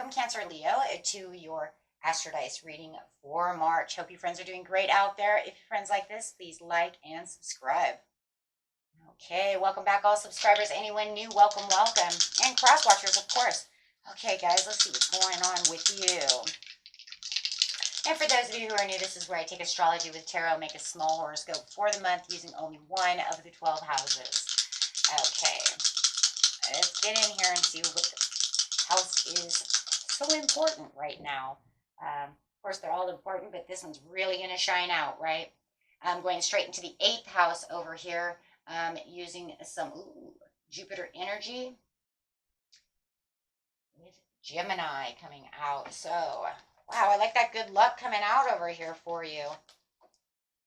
Welcome, Cancer Leo, to your Astro Dice reading for March. Hope you friends are doing great out there. If your friends like this, please like and subscribe. Okay, welcome back, all subscribers. Anyone new, welcome, welcome. And cross watchers, of course. Okay, guys, let's see what's going on with you. And for those of you who are new, this is where I take astrology with tarot, make a small horoscope for the month using only one of the 12 houses. Okay, let's get in here and see what the house is so important right now. Of course, they're all important, but this one's really going to shine out, right? I'm going straight into the 8th house over here, using some Jupiter energy with Gemini coming out. So, wow, I like that good luck coming out over here for you.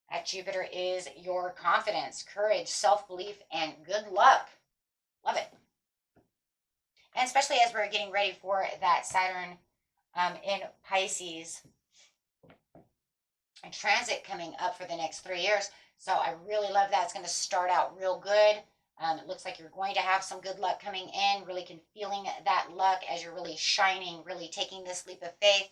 That Jupiter is your confidence, courage, self-belief, and good luck. Love it. And especially as we're getting ready for that Saturn in Pisces and transit coming up for the next 3 years. So I really love that. It's going to start out real good. It looks like you're going to have some good luck coming in, really feeling that luck as you're really shining, really taking this leap of faith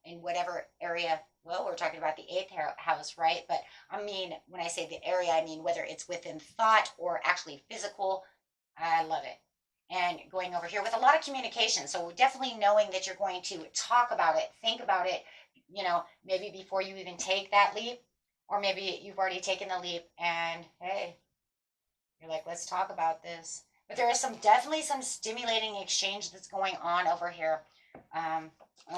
in whatever area. Well, we're talking about the 8th house, right? But I mean, when I say the area, I mean whether it's within thought or actually physical. I love it. And going over here with a lot of communication. So definitely knowing that you're going to talk about it, think about it, you know, maybe before you even take that leap, or maybe you've already taken the leap and hey, you're like, let's talk about this. But there is definitely some stimulating exchange that's going on over here. And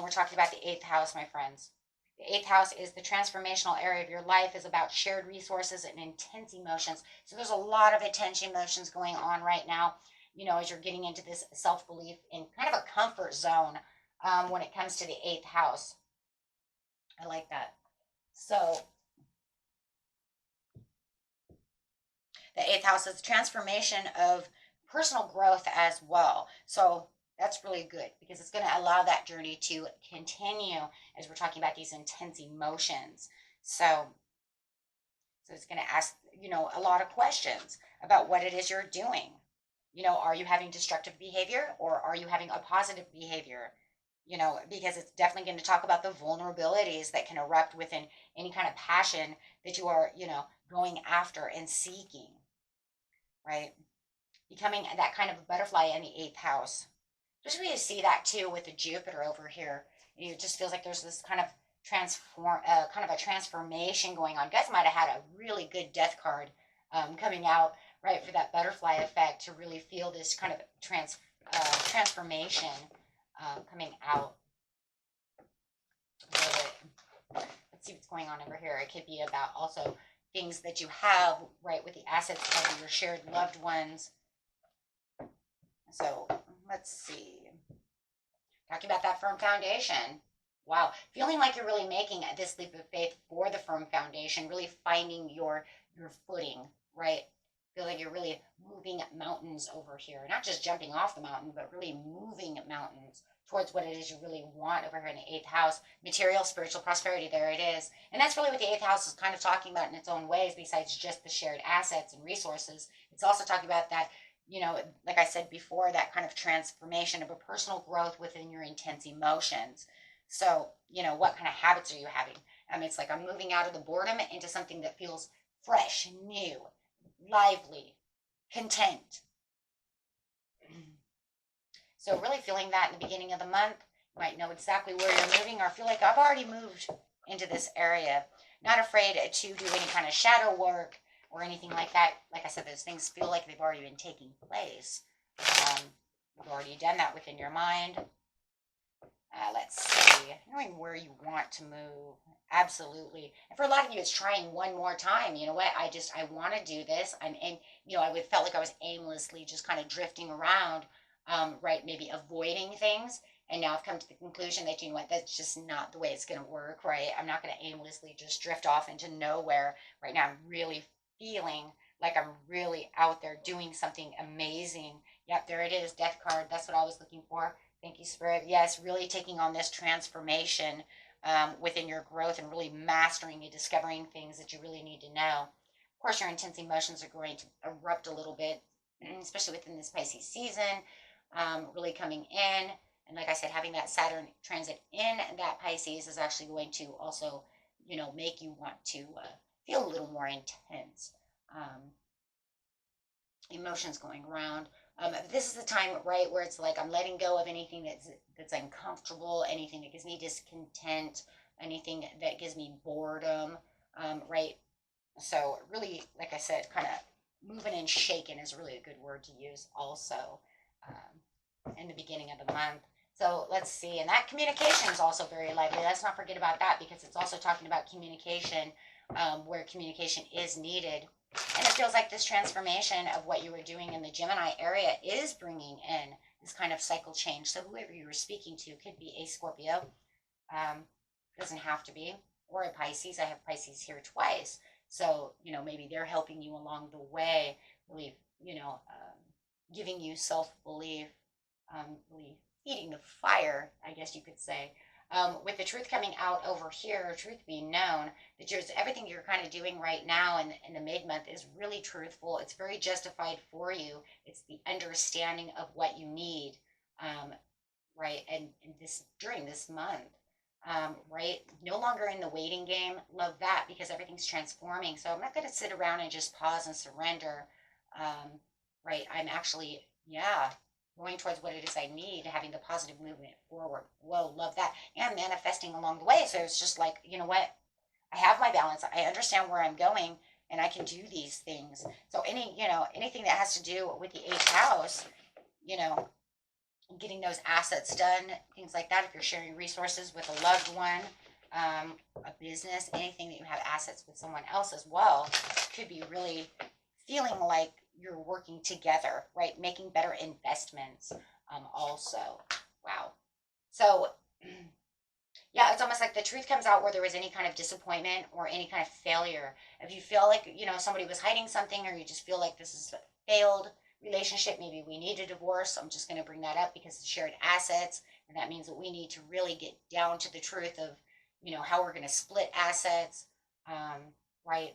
we're talking about the 8th house, my friends. The 8th house is the transformational area of your life, is about shared resources and intense emotions. So there's a lot of intense emotions going on right now, you know, as you're getting into this self-belief in kind of a comfort zone when it comes to the 8th house. I like that. So the 8th house is transformation of personal growth as well. So that's really good because it's going to allow that journey to continue as we're talking about these intense emotions. So it's going to ask, you know, a lot of questions about what it is you're doing. You know, are you having destructive behavior or are you having a positive behavior? You know, because it's definitely going to talk about the vulnerabilities that can erupt within any kind of passion that you are, you know, going after and seeking, right? Becoming that kind of a butterfly in the 8th house. Just really see that too with the Jupiter over here. It just feels like there's this kind of kind of a transformation going on. You guys might have had a really good death card coming out, right, for that butterfly effect to really feel this kind of transformation coming out. Let's see what's going on over here. It could be about also things that you have, right, with the assets of your shared loved ones. So let's see. Talking about that firm foundation. Wow. Feeling like you're really making this leap of faith for the firm foundation, really finding your footing, right? Feel like you're really moving mountains over here. Not just jumping off the mountain, but really moving mountains towards what it is you really want over here in the 8th house. Material, spiritual prosperity, there it is. And that's really what the 8th house is kind of talking about in its own ways, besides just the shared assets and resources. It's also talking about that, you know, like I said before, that kind of transformation of a personal growth within your intense emotions. So, you know, what kind of habits are you having? It's like I'm moving out of the boredom into something that feels fresh, new, lively, content. So really feeling that in the beginning of the month, you might know exactly where you're moving or feel like I've already moved into this area. Not afraid to do any kind of shadow work or anything like that. Like I said, those things feel like they've already been taking place. You've already done that within your mind. Let's see, knowing where you want to move. Absolutely. And for a lot of you, it's trying one more time. You know what? I want to do this. You know, I felt like I was aimlessly just kind of drifting around, right? Maybe avoiding things. And now I've come to the conclusion that, you know what, that's just not the way it's going to work, right? I'm not going to aimlessly just drift off into nowhere. Right now, I'm really feeling like I'm really out there doing something amazing. Yep, there it is, death card. That's what I was looking for. Thank you, Spirit. Yes, really taking on this transformation within your growth and really mastering and discovering things that you really need to know. Of course, your intense emotions are going to erupt a little bit, especially within this Pisces season, really coming in. And like I said, having that Saturn transit in that Pisces is actually going to also, make you want to feel a little more intense. Um, Emotions going around. This is the time, right, where it's like I'm letting go of anything that's uncomfortable, anything that gives me discontent, anything that gives me boredom, right? So really, like I said, kind of moving and shaking is really a good word to use also in the beginning of the month. So let's see, and that communication is also very lively. Let's not forget about that because it's also talking about communication where communication is needed. And it feels like this transformation of what you were doing in the Gemini area is bringing in this kind of cycle change. So whoever you were speaking to could be a Scorpio, um, doesn't have to be, or a Pisces. I have Pisces here twice. So, maybe they're helping you along the way, really, giving you self belief, really feeding the fire, I guess you could say. With the truth coming out over here, truth being known, that everything you're kind of doing right now in the mid month is really truthful. It's very justified for you. It's the understanding of what you need, right? And this during this month, right? No longer in the waiting game. Love that because everything's transforming. So I'm not going to sit around and just pause and surrender. Um, right? I'm actually, yeah, going towards what it is I need, having the positive movement forward. Whoa, love that. And manifesting along the way. So it's just like, you know what? I have my balance. I understand where I'm going and I can do these things. So anything that has to do with the eighth house, you know, getting those assets done, things like that. If you're sharing resources with a loved one, a business, anything that you have assets with someone else as well, could be really feeling like you're working together, right? Making better investments, also. Wow. So, yeah, it's almost like the truth comes out where there was any kind of disappointment or any kind of failure. If you feel like, somebody was hiding something or you just feel like this is a failed relationship, maybe we need a divorce. I'm just going to bring that up because it's shared assets. And that means that we need to really get down to the truth of, how we're going to split assets, right?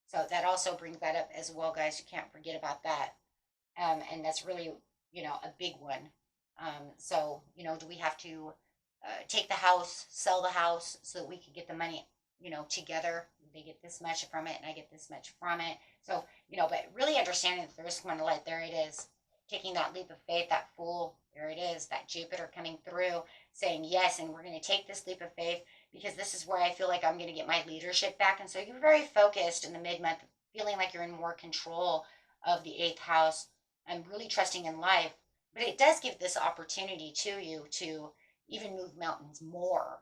So that also brings that up as well, guys. You can't forget about that. And that's really, a big one. So, do we have to take the house, sell the house so that we could get the money, together? They get this much from it and I get this much from it. So, but really understanding that there is someone like, there it is, taking that leap of faith, that fool, there it is, that Jupiter coming through saying yes, and we're going to take this leap of faith because this is where I feel like I'm going to get my leadership back. And so you're very focused in the mid-month, feeling like you're in more control of the eighth house. I'm really trusting in life, but it does give this opportunity to you to even move mountains more,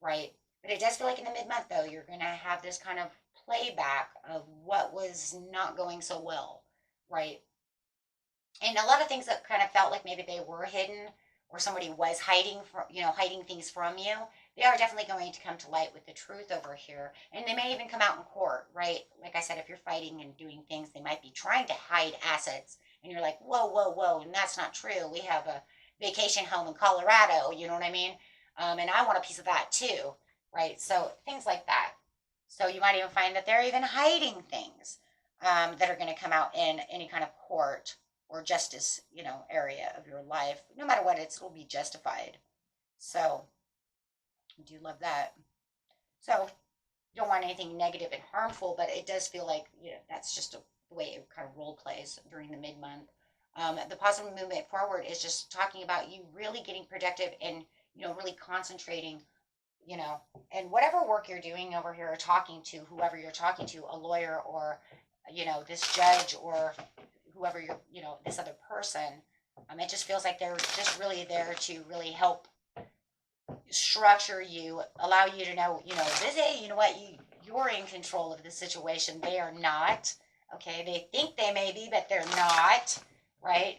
right? But it does feel like in the mid-month, though, you're going to have this kind of playback of what was not going so well, right? And a lot of things that kind of felt like maybe they were hidden or somebody was hiding things from you, they are definitely going to come to light with the truth over here. And they may even come out in court, right? Like I said, if you're fighting and doing things, they might be trying to hide assets. And you're like, whoa, whoa, whoa, and that's not true. We have a vacation home in Colorado, you know what I mean? And I want a piece of that too, right? So things like that. So you might even find that they're even hiding things that are going to come out in any kind of court or justice, area of your life. No matter what, it will be justified. So I do love that. So you don't want anything negative and harmful, but it does feel like that's just the way it kind of role plays during the mid month. The positive movement forward is just talking about you really getting productive and really concentrating, and whatever work you're doing over here, or talking to whoever you're talking to, a lawyer or this judge or whoever this other person. It just feels like they're just really there to really help structure you, allow you to know, this, hey, you know what, you're in control of the situation. They are not. Okay, they think they may be, but they're not, right?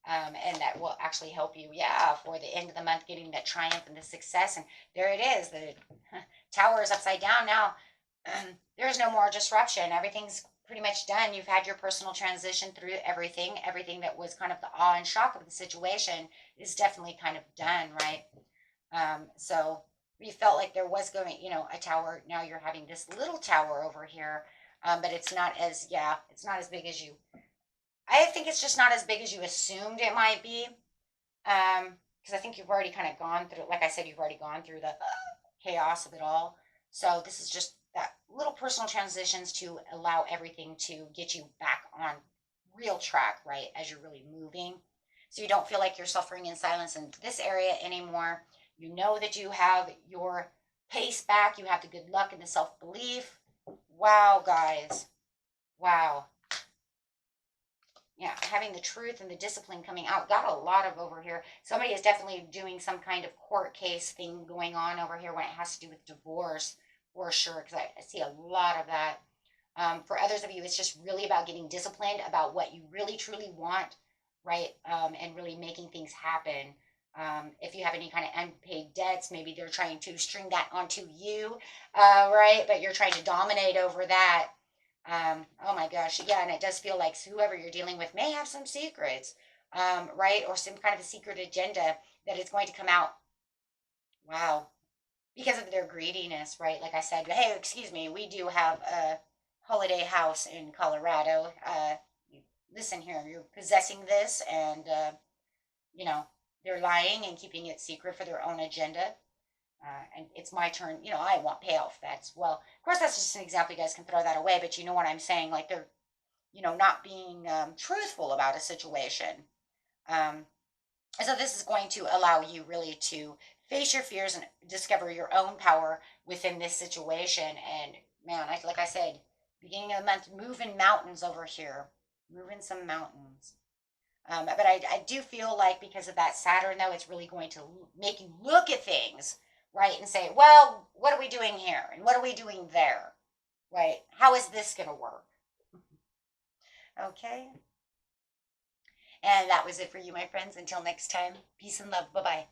And that will actually help you, yeah, for the end of the month, getting that triumph and the success. And there it is. The tower is upside down now. There's no more disruption. Everything's pretty much done. You've had your personal transition through everything. Everything that was kind of the awe and shock of the situation is definitely kind of done, right? So you felt like there was going, a tower. Now you're having this little tower over here, but it's not as big as you. I think it's just not as big as you assumed it might be. because I think you've already kind of gone through, like I said, you've already gone through the chaos of it all. So this is just that little personal transitions to allow everything to get you back on real track, right? As you're really moving. So you don't feel like you're suffering in silence in this area anymore. You know that you have your pace back. You have the good luck and the self belief. Wow, guys. Wow. Yeah, having the truth and the discipline coming out. Got a lot of over here. Somebody is definitely doing some kind of court case thing going on over here when it has to do with divorce, for sure, because I see a lot of that. For others of you, it's just really about getting disciplined about what you really truly want, right? And really making things happen. If you have any kind of unpaid debts, maybe they're trying to string that onto you, right? But you're trying to dominate over that. Oh my gosh, yeah, and it does feel like whoever you're dealing with may have some secrets, right? Or some kind of a secret agenda that is going to come out. Wow, because of their greediness, right? Like I said, hey, excuse me, we do have a holiday house in Colorado. Listen here, you're possessing this, and you know they're lying and keeping it secret for their own agenda. And it's my turn. I want payoff for that as well. Of course, that's just an example. You guys can throw that away, but you know what I'm saying? Like they're, not being truthful about a situation. Um, so this is going to allow you really to face your fears and discover your own power within this situation. And man, like I said, beginning of the month, moving mountains over here, moving some mountains. But I do feel like because of that Saturn, though, it's really going to make you look at things, right, and say, well, what are we doing here? And what are we doing there? Right? How is this going to work? Okay. And that was it for you, my friends. Until next time, peace and love. Bye bye.